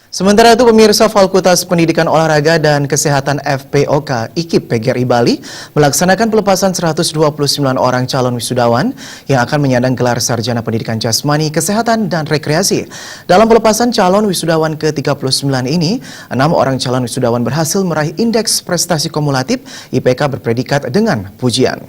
Sementara itu, pemirsa Fakultas Pendidikan Olahraga dan Kesehatan FPOK IKIP PGRI Bali melaksanakan pelepasan 129 orang calon wisudawan yang akan menyandang gelar Sarjana Pendidikan Jasmani, Kesehatan, dan Rekreasi. Dalam pelepasan calon wisudawan ke-39 ini, 6 orang calon wisudawan berhasil meraih indeks prestasi kumulatif IPK berpredikat dengan pujian.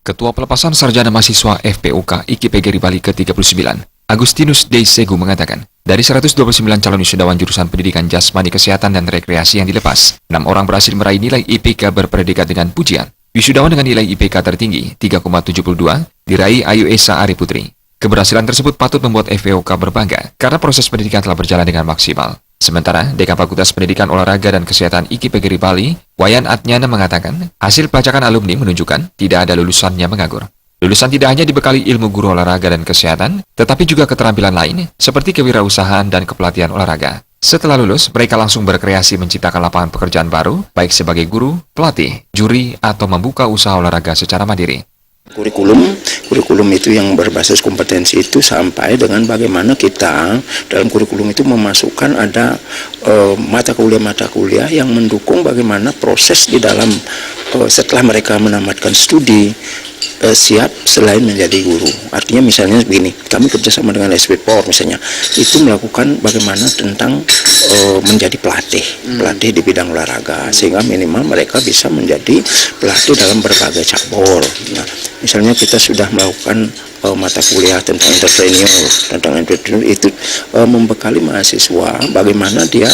Ketua Pelepasan Sarjana Mahasiswa FPOK IKIP PGRI Bali ke-39, Agustinus Deisegu mengatakan, dari 129 calon wisudawan jurusan Pendidikan Jasmani, Kesehatan, dan Rekreasi yang dilepas, 6 orang berhasil meraih nilai IPK berpredikat dengan pujian. Wisudawan dengan nilai IPK tertinggi 3,72 diraih Ayu Esa Ari Putri. Keberhasilan tersebut patut membuat FPOK berbangga karena proses pendidikan telah berjalan dengan maksimal. Sementara, Dekan Fakultas Pendidikan Olahraga dan Kesehatan IKIP PGRI Bali, Wayan Atnyana mengatakan, hasil pelacakan alumni menunjukkan tidak ada lulusannya menganggur. Lulusan tidak hanya dibekali ilmu guru olahraga dan kesehatan, tetapi juga keterampilan lain seperti kewirausahaan dan kepelatihan olahraga. Setelah lulus, mereka langsung berkreasi menciptakan lapangan pekerjaan baru, baik sebagai guru, pelatih, juri, atau membuka usaha olahraga secara mandiri. Kurikulum itu yang berbasis kompetensi itu sampai dengan bagaimana kita dalam kurikulum itu memasukkan ada mata kuliah yang mendukung bagaimana proses di dalam setelah mereka menamatkan studi siap selain menjadi guru. Artinya misalnya begini, kami kerjasama dengan SPPOR misalnya, itu melakukan bagaimana tentang menjadi pelatih di bidang olahraga, sehingga minimal mereka bisa menjadi pelatih dalam berbagai cabur. Nah, misalnya kita sudah melakukan mata kuliah tentang entrepreneur itu membekali mahasiswa bagaimana dia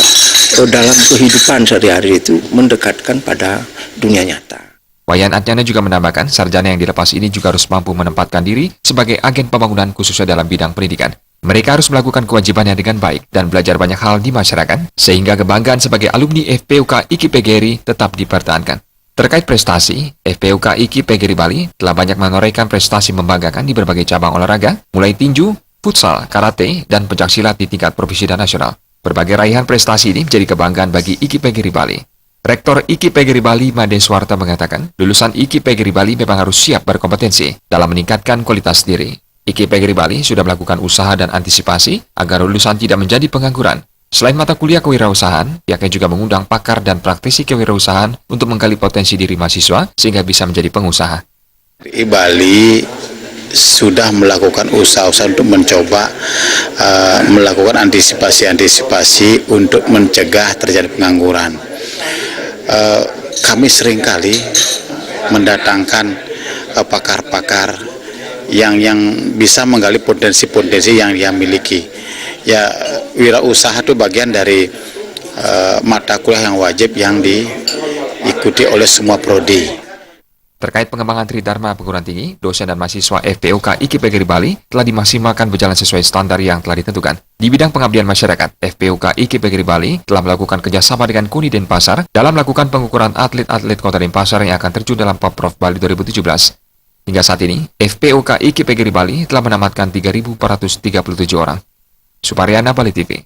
dalam kehidupan sehari-hari itu mendekatkan pada dunia nyata. Wayan Atnyana juga menambahkan, sarjana yang dilepas ini juga harus mampu menempatkan diri sebagai agen pembangunan khususnya dalam bidang pendidikan. Mereka harus melakukan kewajibannya dengan baik dan belajar banyak hal di masyarakat, sehingga kebanggaan sebagai alumni FPOK IKIP PGRI tetap dipertahankan. Terkait prestasi, FPOK IKIP PGRI Bali telah banyak menorehkan prestasi membanggakan di berbagai cabang olahraga, mulai tinju, futsal, karate, dan pencaksilat di tingkat provinsi dan nasional. Berbagai raihan prestasi ini menjadi kebanggaan bagi IKIP PGRI Bali. Rektor IKIP PGRI Bali, Made Swarta mengatakan, lulusan IKIP PGRI Bali memang harus siap berkompetensi dalam meningkatkan kualitas diri. IKIP PGRI Bali sudah melakukan usaha dan antisipasi agar lulusan tidak menjadi pengangguran. Selain mata kuliah kewirausahaan, pihaknya juga mengundang pakar dan praktisi kewirausahaan untuk menggali potensi diri mahasiswa sehingga bisa menjadi pengusaha. PGRI Bali sudah melakukan usaha-usaha untuk mencoba melakukan antisipasi untuk mencegah terjadi pengangguran. Kami seringkali mendatangkan pakar-pakar yang bisa menggali potensi-potensi yang dia miliki. Ya, wirausaha itu bagian dari mata kuliah yang wajib yang diikuti oleh semua prodi. Terkait pengembangan Tridharma Perguruan Tinggi, dosen dan mahasiswa FPOK IKIP PGRI Bali telah dimaksimalkan berjalan sesuai standar yang telah ditentukan. Di bidang pengabdian masyarakat, FPOK IKIP PGRI Bali telah melakukan kerjasama dengan KUNI Denpasar dalam melakukan pengukuran atlet-atlet Kota Denpasar yang akan terjun dalam Poprov Bali 2017. Hingga saat ini, FPOK IKIP PGRI Bali telah menamatkan 3.437 orang. Supariana, Bali TV.